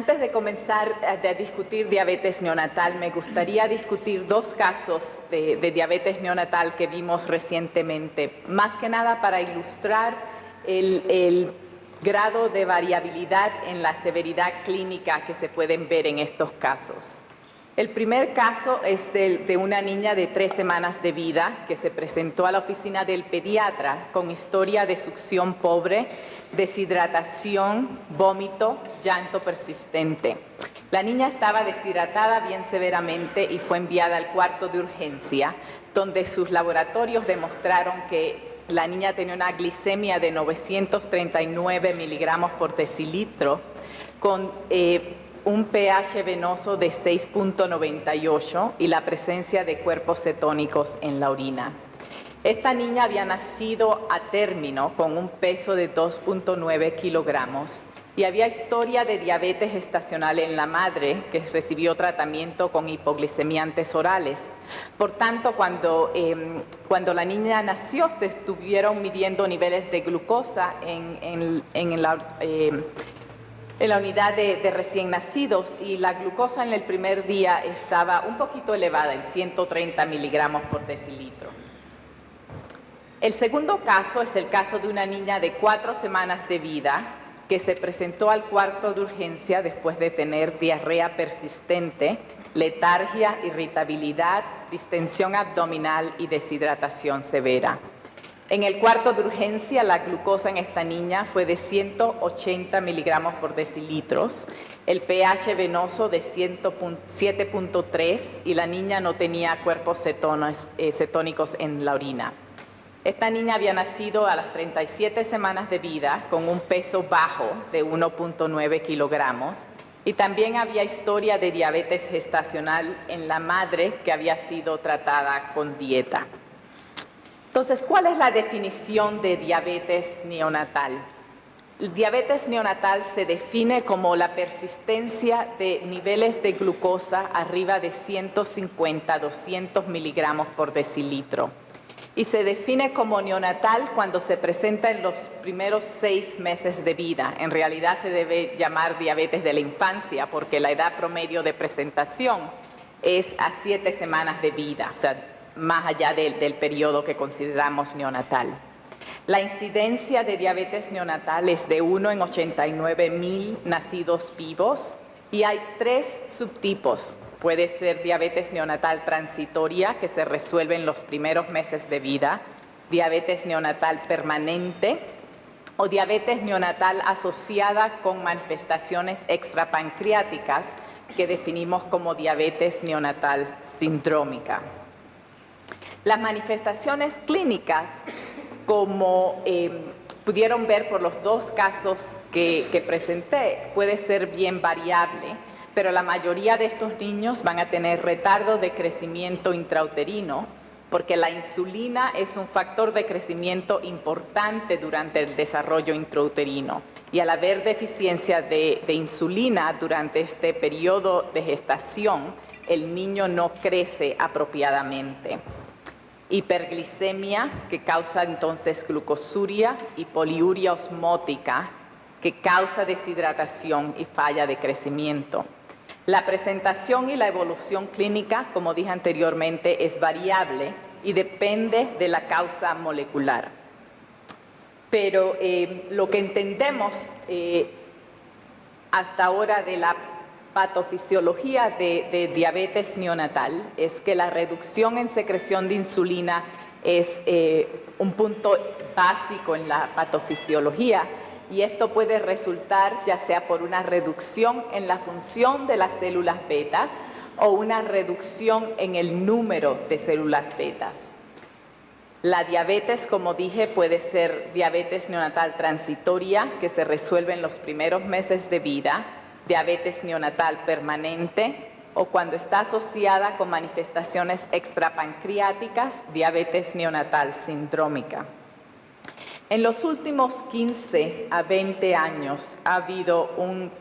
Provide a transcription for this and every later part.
Antes de comenzar a discutir diabetes neonatal, me gustaría discutir dos casos de diabetes neonatal que vimos recientemente, más que nada para ilustrar el grado de variabilidad en la severidad clínica que se pueden ver en estos casos. El primer caso es de una niña de 3 semanas de vida que se presentó a la oficina del pediatra con historia de succión pobre, deshidratación, vómito, llanto persistente. La niña estaba deshidratada bien severamente y fue enviada al cuarto de urgencia, donde sus laboratorios demostraron que la niña tenía una glicemia de 939 miligramos por decilitro con un pH venoso de 6.98 y la presencia de cuerpos cetónicos en la orina. Esta niña había nacido a término con un peso de 2.9 kilogramos y había historia de diabetes gestacional en la madre, que recibió tratamiento con hipoglicemiantes orales. Por tanto, cuando la niña nació, se estuvieron midiendo niveles de glucosa en la unidad de recién nacidos, y la glucosa en el primer día estaba un poquito elevada, en 130 miligramos por decilitro. El segundo caso es el caso de una niña de 4 semanas de vida que se presentó al cuarto de urgencia después de tener diarrea persistente, letargia, irritabilidad, distensión abdominal y deshidratación severa. En el cuarto de urgencia, la glucosa en esta niña fue de 180 miligramos por decilitros, el pH venoso de 7.3 y la niña no tenía cuerpos cetónicos en la orina. Esta niña había nacido a las 37 semanas de vida con un peso bajo de 1.9 kilogramos y también había historia de diabetes gestacional en la madre que había sido tratada con dieta. Entonces, ¿cuál es la definición de diabetes neonatal? El diabetes neonatal se define como la persistencia de niveles de glucosa arriba de 150-200 miligramos por decilitro. Y se define como neonatal cuando se presenta en los primeros 6 meses de vida. En realidad se debe llamar diabetes de la infancia porque la edad promedio de presentación es a 7 semanas de vida, o sea, más allá del periodo que consideramos neonatal. La incidencia de diabetes neonatal es de 1 en 89,000 nacidos vivos y hay 3 subtipos. Puede ser diabetes neonatal transitoria, que se resuelve en los primeros meses de vida, diabetes neonatal permanente o diabetes neonatal asociada con manifestaciones extrapancreáticas, que definimos como diabetes neonatal sindrómica. Las manifestaciones clínicas, como pudieron ver por los 2 casos que presenté, puede ser bien variable, pero la mayoría de estos niños van a tener retardo de crecimiento intrauterino, porque la insulina es un factor de crecimiento importante durante el desarrollo intrauterino. Y al haber deficiencia de insulina durante este periodo de gestación, el niño no crece apropiadamente. Hiperglicemia, que causa entonces glucosuria, y poliuria osmótica, que causa deshidratación y falla de crecimiento. La presentación y la evolución clínica, como dije anteriormente, es variable y depende de la causa molecular. Pero lo que entendemos hasta ahora de la patofisiología de diabetes neonatal es que la reducción en secreción de insulina es un punto básico en la patofisiología, y esto puede resultar ya sea por una reducción en la función de las células betas o una reducción en el número de células betas. La diabetes, como dije, puede ser diabetes neonatal transitoria, que se resuelve en los primeros meses de vida, diabetes neonatal permanente, o cuando está asociada con manifestaciones extrapancreáticas, diabetes neonatal sindrómica. En los últimos 15 a 20 años ha habido un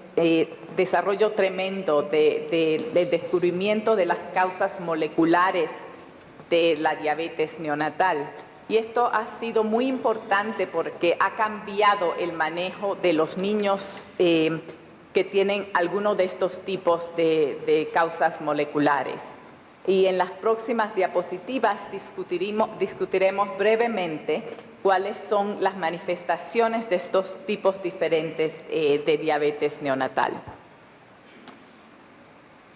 desarrollo tremendo del descubrimiento de las causas moleculares de la diabetes neonatal. Y esto ha sido muy importante porque ha cambiado el manejo de los niños que tienen alguno de estos tipos de causas moleculares. Y en las próximas diapositivas discutiremos brevemente cuáles son las manifestaciones de estos tipos diferentes de diabetes neonatal.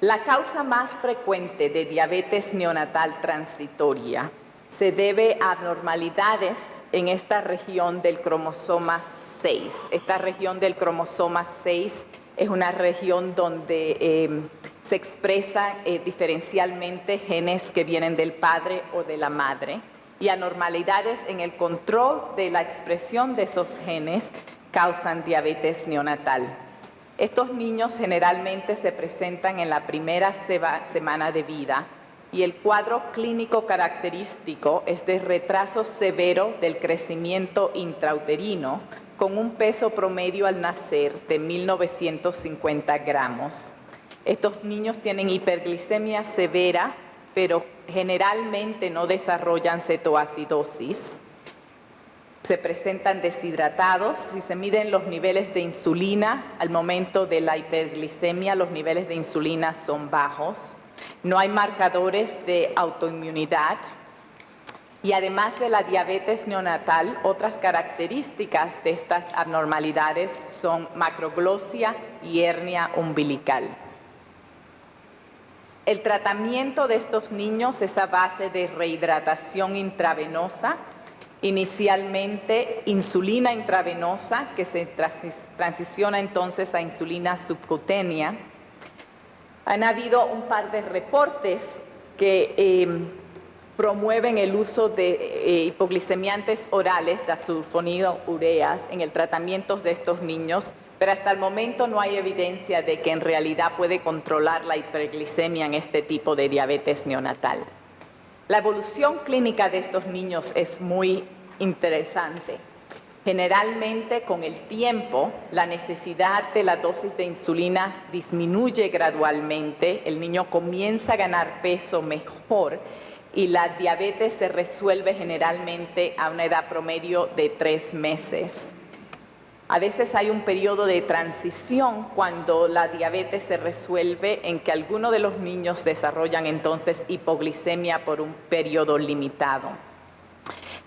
La causa más frecuente de diabetes neonatal transitoria se debe a abnormalidades en esta región del cromosoma 6. Esta región del cromosoma 6 es una región donde se expresa diferencialmente genes que vienen del padre o de la madre, y anormalidades en el control de la expresión de esos genes causan diabetes neonatal. Estos niños generalmente se presentan en la primera semana de vida, y el cuadro clínico característico es de retraso severo del crecimiento intrauterino, con un peso promedio al nacer de 1.950 gramos. Estos niños tienen hiperglicemia severa, pero generalmente no desarrollan cetoacidosis. Se presentan deshidratados. Si se miden los niveles de insulina al momento de la hiperglicemia, los niveles de insulina son bajos. No hay marcadores de autoinmunidad. Y además de la diabetes neonatal, otras características de estas abnormalidades son macroglosia y hernia umbilical. El tratamiento de estos niños es a base de rehidratación intravenosa, inicialmente insulina intravenosa, que se transiciona entonces a insulina subcutánea. Han habido un par de reportes que promueven el uso de hipoglicemiantes orales, de sulfonilureas, en el tratamiento de estos niños, pero hasta el momento no hay evidencia de que en realidad puede controlar la hiperglicemia en este tipo de diabetes neonatal. La evolución clínica de estos niños es muy interesante. Generalmente, con el tiempo, la necesidad de la dosis de insulina disminuye gradualmente, el niño comienza a ganar peso mejor y la diabetes se resuelve generalmente a una edad promedio de 3 meses. A veces hay un periodo de transición cuando la diabetes se resuelve, en que algunos de los niños desarrollan entonces hipoglicemia por un periodo limitado.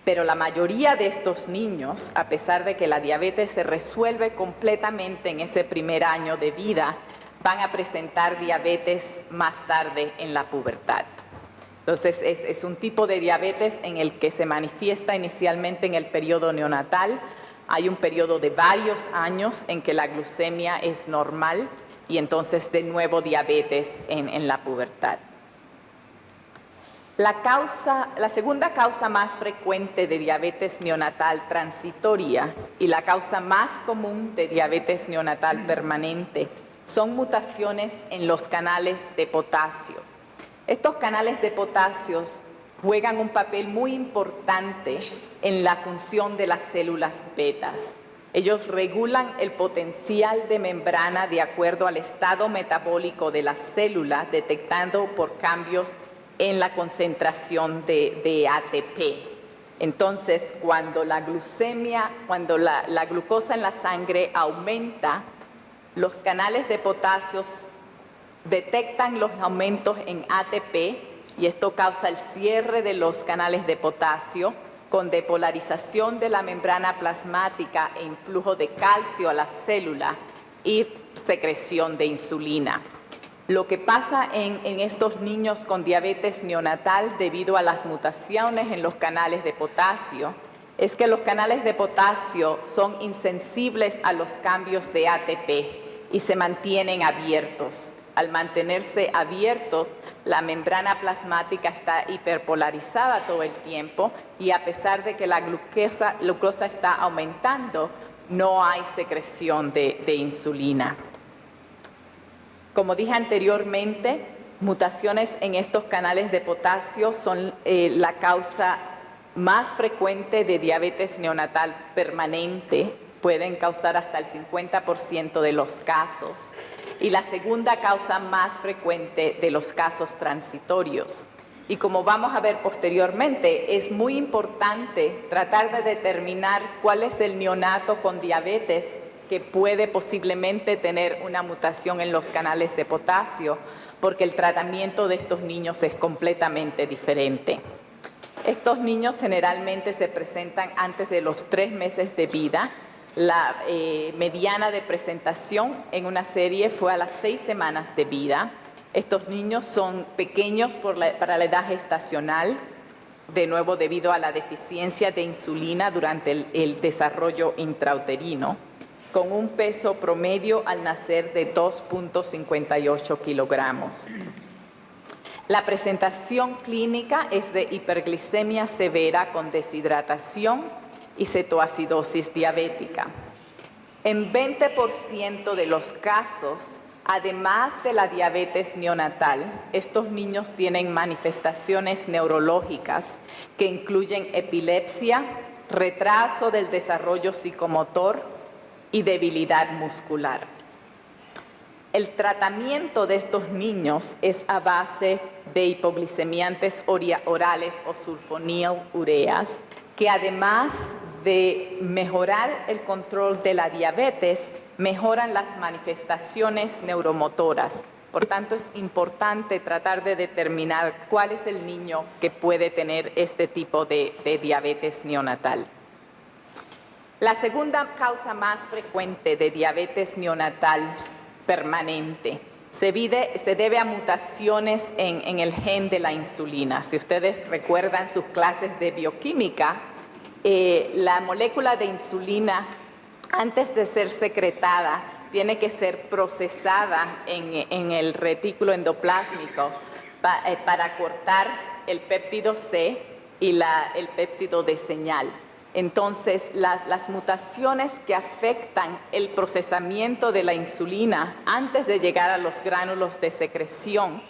Pero la mayoría de estos niños, a pesar de que la diabetes se resuelve completamente en ese primer año de vida, van a presentar diabetes más tarde en la pubertad. Entonces es un tipo de diabetes en el que se manifiesta inicialmente en el periodo neonatal. Hay un periodo de varios años en que la glucemia es normal y entonces de nuevo diabetes en la pubertad. La segunda causa más frecuente de diabetes neonatal transitoria y la causa más común de diabetes neonatal permanente son mutaciones en los canales de potasio. Estos canales de potasio juegan un papel muy importante en la función de las células betas. Ellos regulan el potencial de membrana de acuerdo al estado metabólico de la célula, detectando por cambios en la concentración de ATP. Entonces, cuando la glucosa en la sangre aumenta, los canales de potasio detectan los aumentos en ATP y esto causa el cierre de los canales de potasio con depolarización de la membrana plasmática e influjo de calcio a la célula y secreción de insulina. Lo que pasa en estos niños con diabetes neonatal debido a las mutaciones en los canales de potasio es que los canales de potasio son insensibles a los cambios de ATP y se mantienen abiertos. Al mantenerse abiertos, la membrana plasmática está hiperpolarizada todo el tiempo y a pesar de que la glucosa está aumentando, no hay secreción de insulina. Como dije anteriormente, mutaciones en estos canales de potasio son la causa más frecuente de diabetes neonatal permanente. Pueden causar hasta el 50% de los casos. Y la segunda causa más frecuente de los casos transitorios. Y como vamos a ver posteriormente, es muy importante tratar de determinar cuál es el neonato con diabetes que puede posiblemente tener una mutación en los canales de potasio, porque el tratamiento de estos niños es completamente diferente. Estos niños generalmente se presentan antes de los 3 meses de vida. La mediana de presentación en una serie fue a las 6 semanas de vida. Estos niños son pequeños para la edad gestacional, de nuevo debido a la deficiencia de insulina durante el desarrollo intrauterino, con un peso promedio al nacer de 2.58 kilogramos. La presentación clínica es de hiperglicemia severa con deshidratación y cetoacidosis diabética. En 20% de los casos, además de la diabetes neonatal, estos niños tienen manifestaciones neurológicas que incluyen epilepsia, retraso del desarrollo psicomotor y debilidad muscular. El tratamiento de estos niños es a base de hipoglicemiantes orales o sulfonilureas, que además de mejorar el control de la diabetes, mejoran las manifestaciones neuromotoras. Por tanto, es importante tratar de determinar cuál es el niño que puede tener este tipo de diabetes neonatal. La segunda causa más frecuente de diabetes neonatal permanente se debe a mutaciones en el gen de la insulina. Si ustedes recuerdan sus clases de bioquímica, la molécula de insulina, antes de ser secretada, tiene que ser procesada en el retículo endoplásmico para cortar el péptido C y el péptido de señal. Entonces, las mutaciones que afectan el procesamiento de la insulina antes de llegar a los gránulos de secreción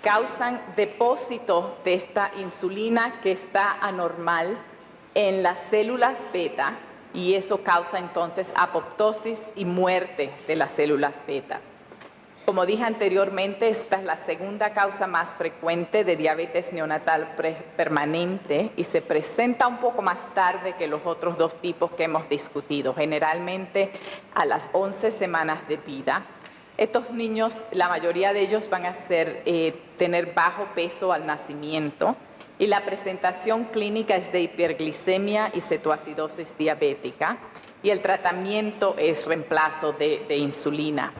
causan depósito de esta insulina que está anormal en las células beta, y eso causa entonces apoptosis y muerte de las células beta. Como dije anteriormente, esta es la segunda causa más frecuente de diabetes neonatal permanente y se presenta un poco más tarde que los otros dos tipos que hemos discutido, generalmente a las 11 semanas de vida. Estos niños, la mayoría de ellos van a tener bajo peso al nacimiento, y la presentación clínica es de hiperglicemia y cetoacidosis diabética, y el tratamiento es reemplazo de insulina.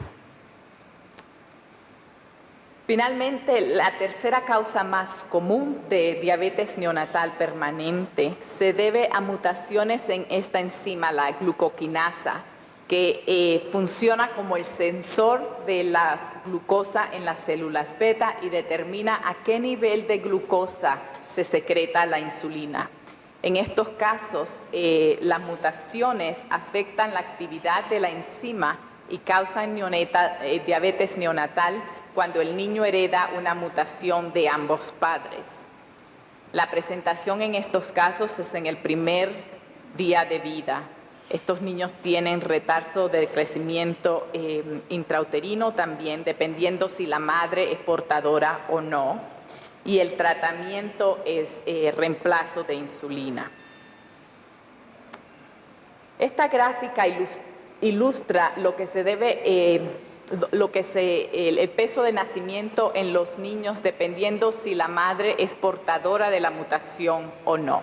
Finalmente, la tercera causa más común de diabetes neonatal permanente se debe a mutaciones en esta enzima, la glucoquinasa, que funciona como el sensor de la glucosa en las células beta y determina a qué nivel de glucosa se secreta la insulina. En estos casos, las mutaciones afectan la actividad de la enzima y causan diabetes neonatal cuando el niño hereda una mutación de ambos padres. La presentación en estos casos es en el primer día de vida. Estos niños tienen retardo del crecimiento intrauterino también, dependiendo si la madre es portadora o no. Y el tratamiento es reemplazo de insulina. Esta gráfica ilustra lo que se debe, el peso de nacimiento en los niños dependiendo si la madre es portadora de la mutación o no.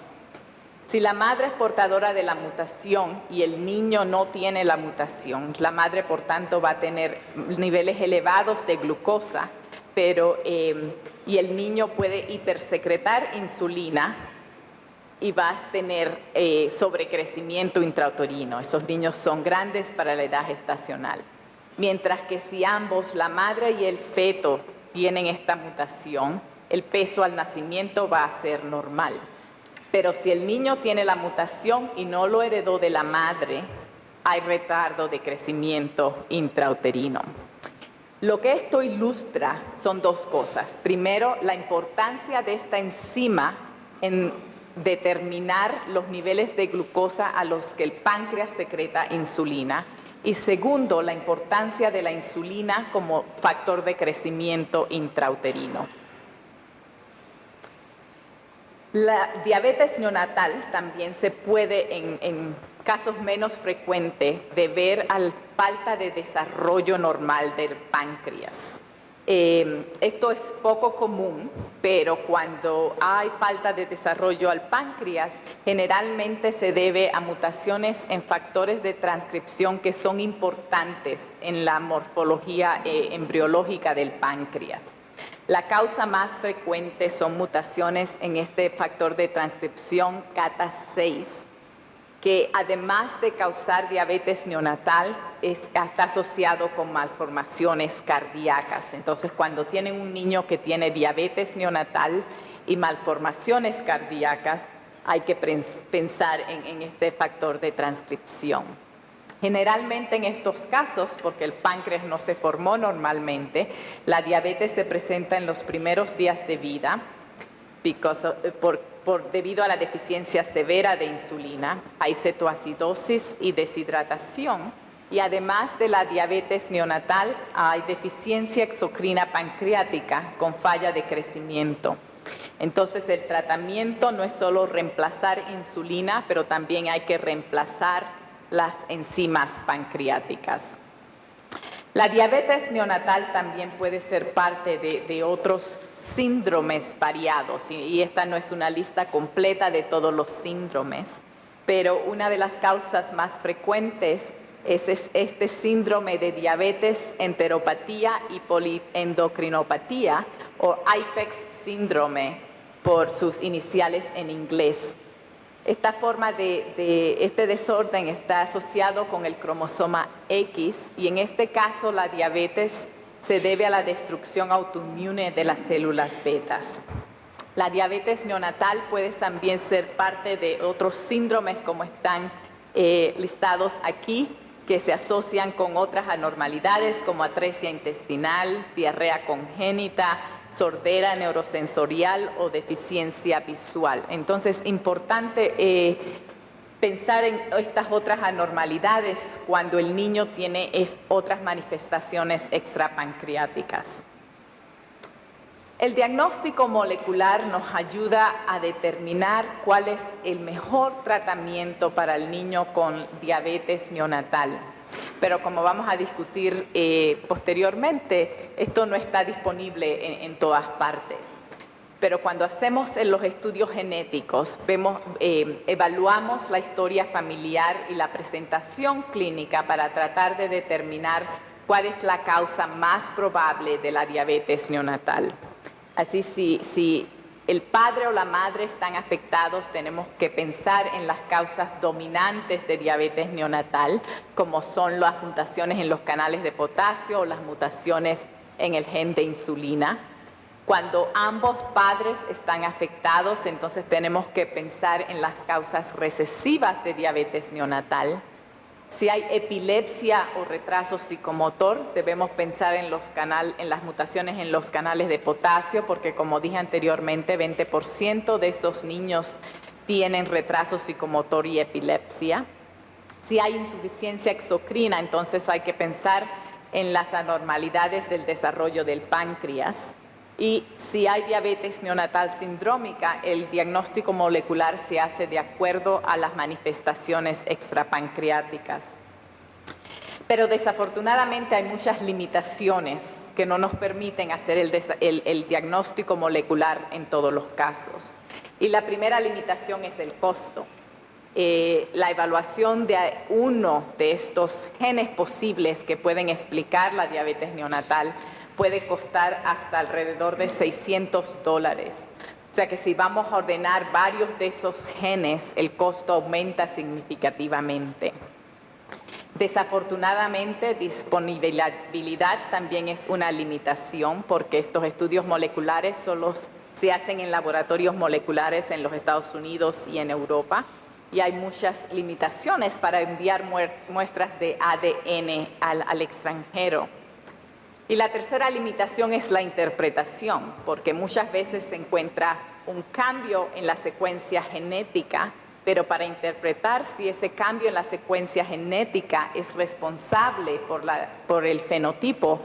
Si la madre es portadora de la mutación y el niño no tiene la mutación, la madre por tanto va a tener niveles elevados de glucosa, y el niño puede hipersecretar insulina y va a tener sobrecrecimiento intrauterino. Esos niños son grandes para la edad gestacional. Mientras que si ambos, la madre y el feto, tienen esta mutación, el peso al nacimiento va a ser normal. Pero si el niño tiene la mutación y no lo heredó de la madre, hay retardo de crecimiento intrauterino. Lo que esto ilustra son dos cosas. Primero, la importancia de esta enzima en determinar los niveles de glucosa a los que el páncreas secreta insulina. Y segundo, la importancia de la insulina como factor de crecimiento intrauterino. La diabetes neonatal también se puede casos menos frecuentes de ver a falta de desarrollo normal del páncreas. Esto es poco común, pero cuando hay falta de desarrollo al páncreas, generalmente se debe a mutaciones en factores de transcripción que son importantes en la morfología embriológica del páncreas. La causa más frecuente son mutaciones en este factor de transcripción CATA6, que además de causar diabetes neonatal, está asociado con malformaciones cardíacas. Entonces, cuando tienen un niño que tiene diabetes neonatal y malformaciones cardíacas, hay que pensar en este factor de transcripción. Generalmente en estos casos, porque el páncreas no se formó normalmente, la diabetes se presenta en los primeros días de vida debido a la deficiencia severa de insulina. Hay cetoacidosis y deshidratación. Y además de la diabetes neonatal, hay deficiencia exocrina pancreática con falla de crecimiento. Entonces, el tratamiento no es solo reemplazar insulina, pero también hay que reemplazar las enzimas pancreáticas. La diabetes neonatal también puede ser parte de otros síndromes variados, y esta no es una lista completa de todos los síndromes, pero una de las causas más frecuentes es este síndrome de diabetes, enteropatía y poliendocrinopatía, o IPEX síndrome por sus iniciales en inglés. Esta forma de este desorden está asociado con el cromosoma X, y en este caso la diabetes se debe a la destrucción autoinmune de las células betas. La diabetes neonatal puede también ser parte de otros síndromes como están listados aquí, que se asocian con otras anormalidades como atresia intestinal, diarrea congénita, sordera neurosensorial o deficiencia visual. Entonces, importante pensar en estas otras anormalidades cuando el niño tiene otras manifestaciones extrapancreáticas. El diagnóstico molecular nos ayuda a determinar cuál es el mejor tratamiento para el niño con diabetes neonatal. Pero como vamos a discutir posteriormente, esto no está disponible en todas partes. Pero cuando hacemos los estudios genéticos, evaluamos la historia familiar y la presentación clínica para tratar de determinar cuál es la causa más probable de la diabetes neonatal. Así, si el padre o la madre están afectados, tenemos que pensar en las causas dominantes de diabetes neonatal, como son las mutaciones en los canales de potasio o las mutaciones en el gen de insulina. Cuando ambos padres están afectados, entonces tenemos que pensar en las causas recesivas de diabetes neonatal. Si hay epilepsia o retraso psicomotor, debemos pensar en las mutaciones en los canales de potasio, porque como dije anteriormente, 20% de esos niños tienen retraso psicomotor y epilepsia. Si hay insuficiencia exocrina, entonces hay que pensar en las anormalidades del desarrollo del páncreas. Y si hay diabetes neonatal sindrómica, el diagnóstico molecular se hace de acuerdo a las manifestaciones extrapancreáticas. Pero desafortunadamente hay muchas limitaciones que no nos permiten hacer el diagnóstico molecular en todos los casos. Y la primera limitación es el costo. La evaluación de uno de estos genes posibles que pueden explicar la diabetes neonatal puede costar hasta alrededor de $600. O sea que si vamos a ordenar varios de esos genes, el costo aumenta significativamente. Desafortunadamente, disponibilidad también es una limitación, porque estos estudios moleculares solo se hacen en laboratorios moleculares en los Estados Unidos y en Europa, y hay muchas limitaciones para enviar muestras de ADN al extranjero. Y la tercera limitación es la interpretación, porque muchas veces se encuentra un cambio en la secuencia genética, pero para interpretar si ese cambio en la secuencia genética es responsable por el fenotipo,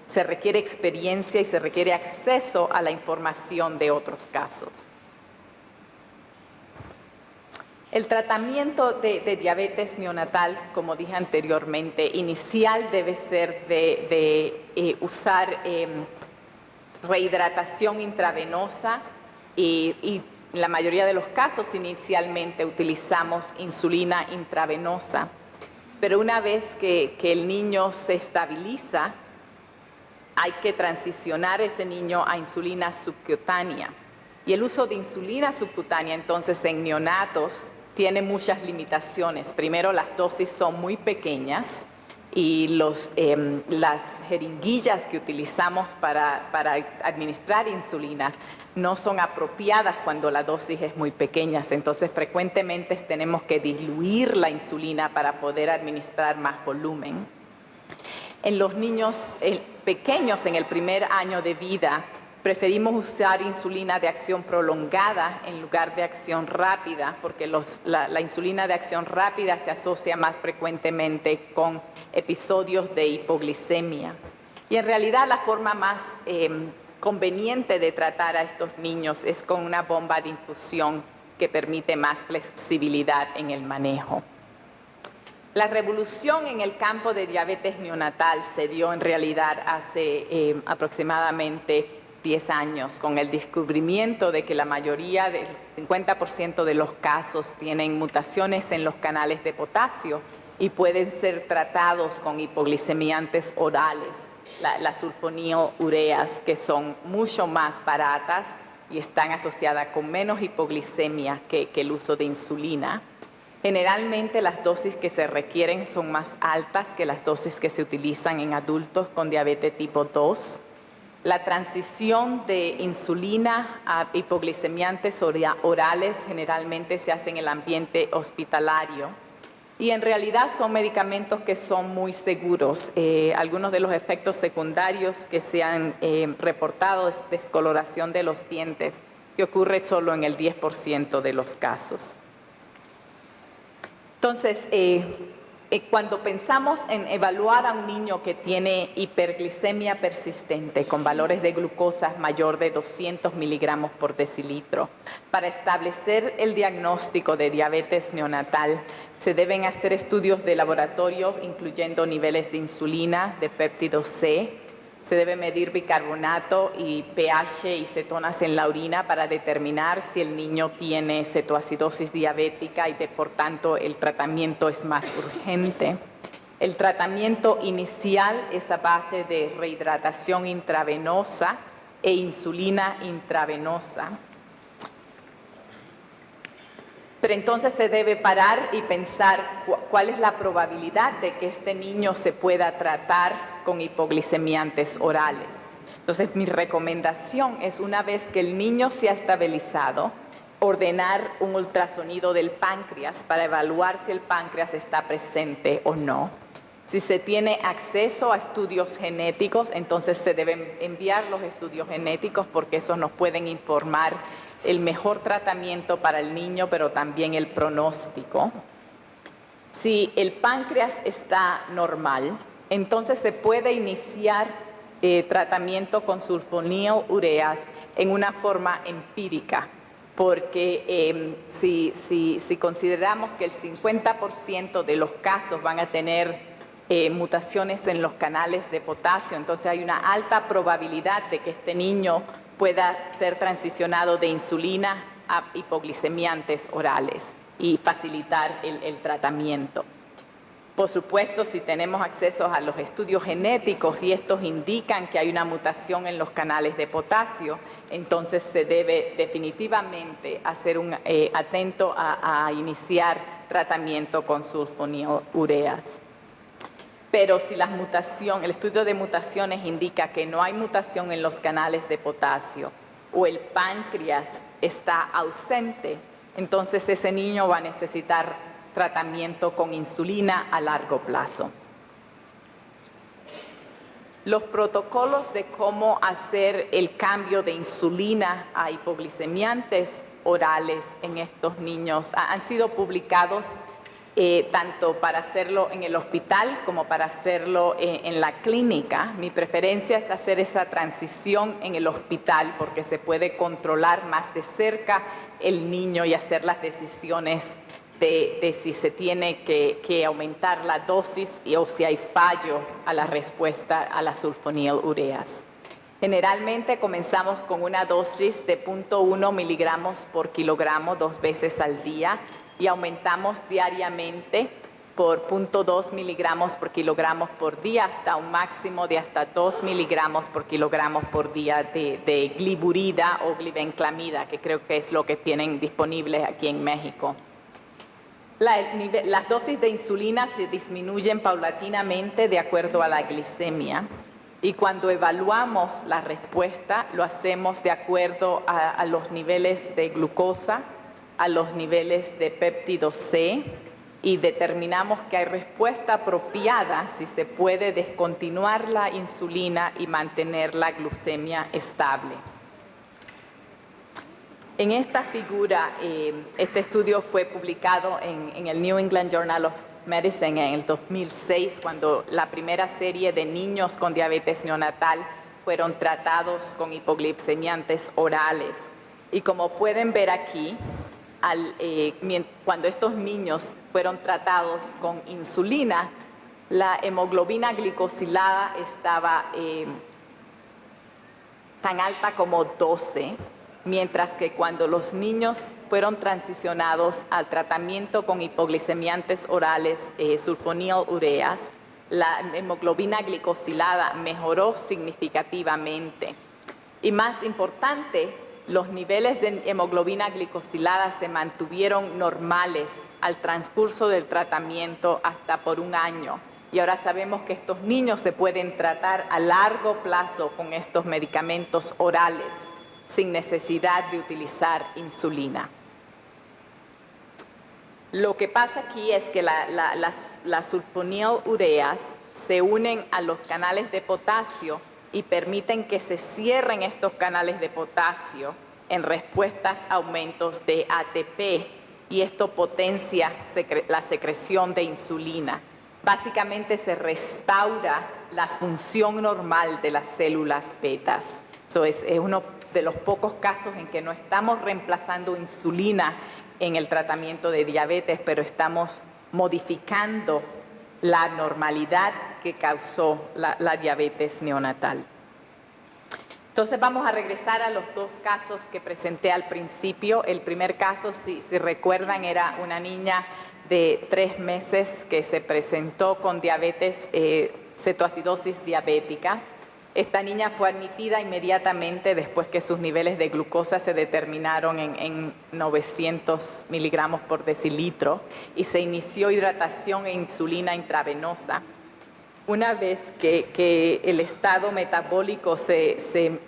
se requiere experiencia y se requiere acceso a la información de otros casos. El tratamiento de diabetes neonatal, como dije anteriormente, inicial debe ser de usar rehidratación intravenosa y en la mayoría de los casos inicialmente utilizamos insulina intravenosa. Pero una vez que el niño se estabiliza, hay que transicionar ese niño a insulina subcutánea. Y el uso de insulina subcutánea, entonces, en neonatos tiene muchas limitaciones. Primero, las dosis son muy pequeñas y las jeringuillas que utilizamos para administrar insulina no son apropiadas cuando la dosis es muy pequeña. Entonces, frecuentemente tenemos que diluir la insulina para poder administrar más volumen. En los niños pequeños, en el primer año de vida, preferimos usar insulina de acción prolongada en lugar de acción rápida, porque la insulina de acción rápida se asocia más frecuentemente con episodios de hipoglicemia. Y en realidad la forma más conveniente de tratar a estos niños es con una bomba de infusión que permite más flexibilidad en el manejo. La revolución en el campo de diabetes neonatal se dio en realidad hace aproximadamente 10 años, con el descubrimiento de que la mayoría del 50% de los casos tienen mutaciones en los canales de potasio y pueden ser tratados con hipoglicemiantes orales, las sulfonilureas, que son mucho más baratas y están asociadas con menos hipoglicemia que el uso de insulina. Generalmente las dosis que se requieren son más altas que las dosis que se utilizan en adultos con diabetes tipo 2. La transición de insulina a hipoglicemiantes orales generalmente se hace en el ambiente hospitalario y en realidad son medicamentos que son muy seguros. Algunos de los efectos secundarios que se han reportado es descoloración de los dientes, que ocurre solo en el 10% de los casos. Entonces, cuando pensamos en evaluar a un niño que tiene hiperglicemia persistente con valores de glucosa mayor de 200 miligramos por decilitro, para establecer el diagnóstico de diabetes neonatal se deben hacer estudios de laboratorio incluyendo niveles de insulina, de péptido C. Se debe medir bicarbonato y pH y cetonas en la orina para determinar si el niño tiene cetoacidosis diabética y por tanto el tratamiento es más urgente. El tratamiento inicial es a base de rehidratación intravenosa e insulina intravenosa. Pero entonces se debe parar y pensar cuál es la probabilidad de que este niño se pueda tratar con hipoglicemiantes orales. Entonces mi recomendación es, una vez que el niño se ha estabilizado, ordenar un ultrasonido del páncreas para evaluar si el páncreas está presente o no. Si se tiene acceso a estudios genéticos, entonces se deben enviar los estudios genéticos porque esos nos pueden informar el mejor tratamiento para el niño, pero también el pronóstico. Si el páncreas está normal, entonces se puede iniciar tratamiento con sulfonilureas en una forma empírica, porque si consideramos que el 50% de los casos van a tener mutaciones en los canales de potasio, entonces hay una alta probabilidad de que este niño pueda ser transicionado de insulina a hipoglicemiantes orales y facilitar el tratamiento. Por supuesto, si tenemos acceso a los estudios genéticos y estos indican que hay una mutación en los canales de potasio, entonces se debe definitivamente hacer atento a iniciar tratamiento con sulfonilureas. Pero si el estudio de mutaciones indica que no hay mutación en los canales de potasio o el páncreas está ausente, entonces ese niño va a necesitar tratamiento con insulina a largo plazo. Los protocolos de cómo hacer el cambio de insulina a hipoglicemiantes orales en estos niños han sido publicados tanto para hacerlo en el hospital como para hacerlo en la clínica. Mi preferencia es hacer esta transición en el hospital porque se puede controlar más de cerca el niño y hacer las decisiones de si se tiene que aumentar la dosis o si hay fallo a la respuesta a las sulfonilureas. Generalmente comenzamos con una dosis de 0.1 miligramos por kilogramo 2 veces al día y aumentamos diariamente por 0.2 miligramos por kilogramo por día hasta un máximo de hasta 2 miligramos por kilogramo por día de gliburida o glibenclamida, que creo que es lo que tienen disponible aquí en México. Las dosis de insulina se disminuyen paulatinamente de acuerdo a la glicemia y cuando evaluamos la respuesta lo hacemos de acuerdo a los niveles de glucosa, a los niveles de péptido C, y determinamos que hay respuesta apropiada si se puede descontinuar la insulina y mantener la glucemia estable. En esta figura, este estudio fue publicado en el New England Journal of Medicine en el 2006, cuando la primera serie de niños con diabetes neonatal fueron tratados con hipoglicemiantes orales. Y como pueden ver aquí, cuando estos niños fueron tratados con insulina, la hemoglobina glicosilada estaba tan alta como 12, mientras que cuando los niños fueron transicionados al tratamiento con hipoglicemiantes orales sulfonilureas, la hemoglobina glicosilada mejoró significativamente. Y más importante, los niveles de hemoglobina glicosilada se mantuvieron normales al transcurso del tratamiento hasta por un año. Y ahora sabemos que estos niños se pueden tratar a largo plazo con estos medicamentos orales sin necesidad de utilizar insulina. Lo que pasa aquí es que las sulfonilureas se unen a los canales de potasio y permiten que se cierren estos canales de potasio en respuestas a aumentos de ATP, y esto potencia la secreción de insulina. Básicamente se restaura la función normal de las células betas. Es uno de los pocos casos en que no estamos reemplazando insulina en el tratamiento de diabetes, pero estamos modificando la normalidad que causó la diabetes neonatal. Entonces vamos a regresar a los dos casos que presenté al principio. El primer caso, si recuerdan, era una niña de 3 meses que se presentó con diabetes, cetoacidosis diabética. Esta niña fue admitida inmediatamente después que sus niveles de glucosa se determinaron en 900 miligramos por decilitro y se inició hidratación e insulina intravenosa. Una vez que el estado metabólico se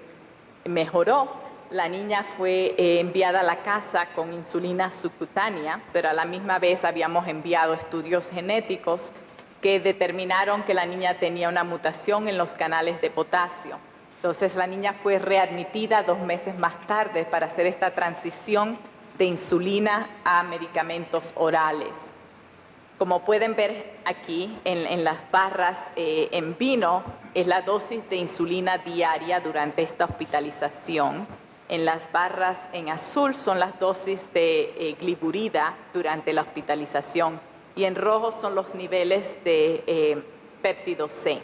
mejoró, la niña fue enviada a la casa con insulina subcutánea, pero a la misma vez habíamos enviado estudios genéticos que determinaron que la niña tenía una mutación en los canales de potasio. Entonces la niña fue readmitida 2 meses más tarde para hacer esta transición de insulina a medicamentos orales. Como pueden ver aquí en las barras en vino, es la dosis de insulina diaria durante esta hospitalización. En las barras en azul son las dosis de gliburida durante la hospitalización. Y en rojo son los niveles de péptido C.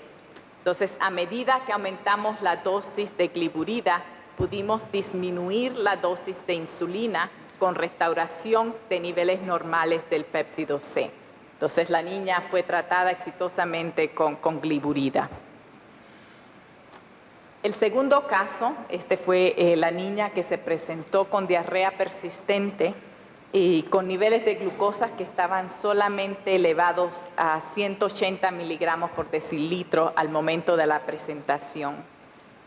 Entonces, a medida que aumentamos la dosis de gliburida, pudimos disminuir la dosis de insulina con restauración de niveles normales del péptido C. Entonces, la niña fue tratada exitosamente con gliburida. El segundo caso, fue la niña que se presentó con diarrea persistente y con niveles de glucosa que estaban solamente elevados a 180 miligramos por decilitro al momento de la presentación.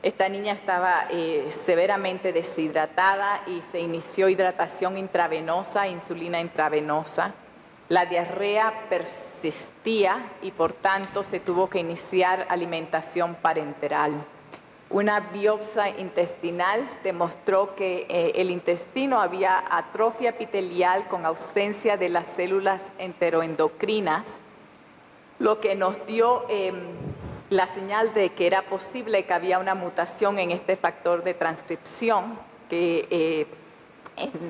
Esta niña estaba severamente deshidratada y se inició hidratación intravenosa, insulina intravenosa. La diarrea persistía y por tanto se tuvo que iniciar alimentación parenteral. Una biopsia intestinal demostró que el intestino había atrofia epitelial con ausencia de las células enteroendocrinas, lo que nos dio la señal de que era posible que había una mutación en este factor de transcripción que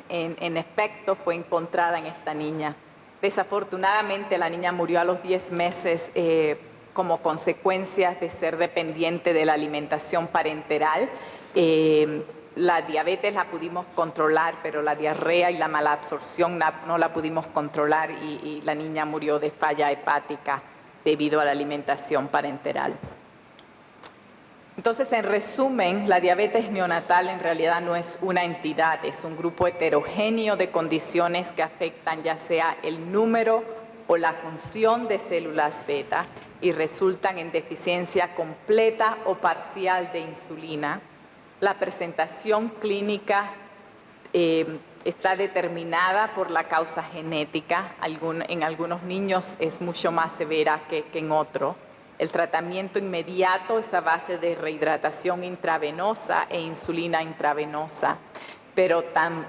en efecto fue encontrada en esta niña Desafortunadamente, la niña murió a los 10 meses como consecuencia de ser dependiente de la alimentación parenteral. La diabetes la pudimos controlar, pero la diarrea y la mala absorción no la pudimos controlar y la niña murió de falla hepática debido a la alimentación parenteral. Entonces, en resumen, la diabetes neonatal en realidad no es una entidad, es un grupo heterogéneo de condiciones que afectan ya sea el número o la función de células beta y resultan en deficiencia completa o parcial de insulina. La presentación clínica está determinada por la causa genética. En algunos niños es mucho más severa que en otros. El tratamiento inmediato es a base de rehidratación intravenosa e insulina intravenosa, pero tan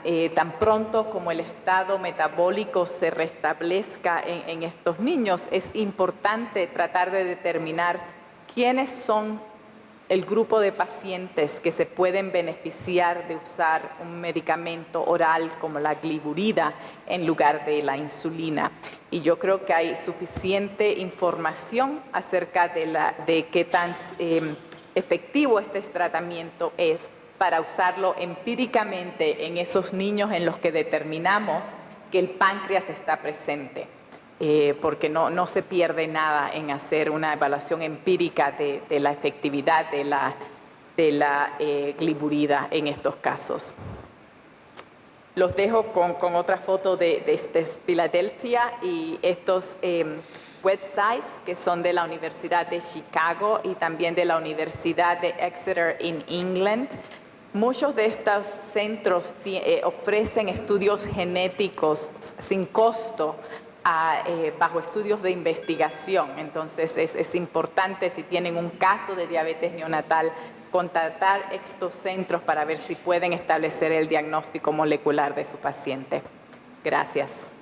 pronto como el estado metabólico se restablezca en estos niños, es importante tratar de determinar quiénes son el grupo de pacientes que se pueden beneficiar de usar un medicamento oral como la gliburida en lugar de la insulina. Y yo creo que hay suficiente información acerca de qué tan efectivo este tratamiento es para usarlo empíricamente en esos niños en los que determinamos que el páncreas está presente. Porque no se pierde nada en hacer una evaluación empírica de la efectividad de la gliburida en estos casos. Los dejo con otra foto de Filadelfia y estos websites que son de la Universidad de Chicago y también de la Universidad de Exeter en England. Muchos de estos centros ofrecen estudios genéticos sin costo bajo estudios de investigación. Entonces es importante, si tienen un caso de diabetes neonatal, contactar estos centros para ver si pueden establecer el diagnóstico molecular de su paciente. Gracias.